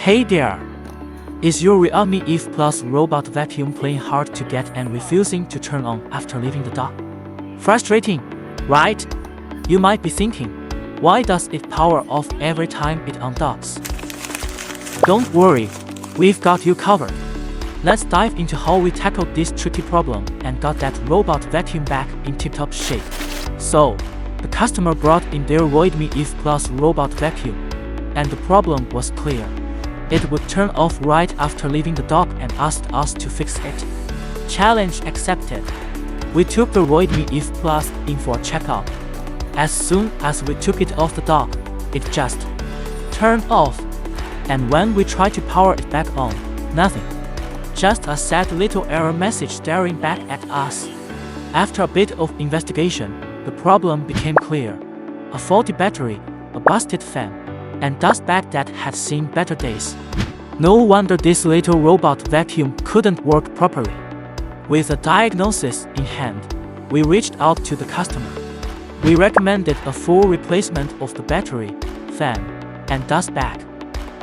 Hey there! Is your Realme Eve Plus robot vacuum playing hard to get and refusing to turn on after leaving the dock? Frustrating, right? You might be thinking, why does it power off every time it undocks? Don't worry, we've got you covered. Let's dive into how we tackled this tricky problem and got that robot vacuum back in tip-top shape. So, the customer brought in their Roidmi Eve Plus robot vacuum, and the problem was clear. It would turn off right after leaving the dock and asked us to fix it. Challenge accepted. We took the Roidmi Eve Plus in for a checkup. As soon as we took it off the dock, it just turned off. And when we tried to power it back on, nothing. Just a sad little error message staring back at us. After a bit of investigation, the problem became clear. A faulty battery, a busted fan, and dust bag that had seen better days. No wonder this little robot vacuum couldn't work properly. With a diagnosis in hand, we reached out to the customer. We recommended a full replacement of the battery, fan, and dust bag.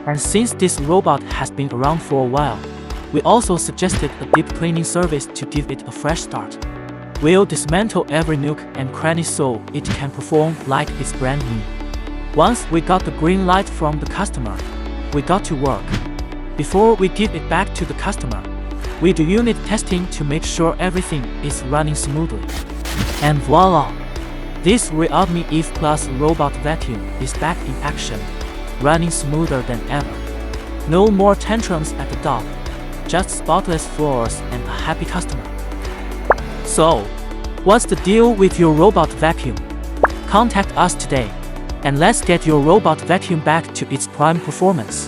And since this robot has been around for a while, we also suggested a deep cleaning service to give it a fresh start. We'll dismantle every nook and cranny so it can perform like it's brand new. Once we got the green light from the customer, we got to work. Before we give it back to the customer, we do unit testing to make sure everything is running smoothly. And voila! This Realme Eve Plus robot vacuum is back in action, running smoother than ever. No more tantrums at the dock, just spotless floors and a happy customer. So, what's the deal with your robot vacuum? Contact us today, and let's get your robot vacuum back to its prime performance.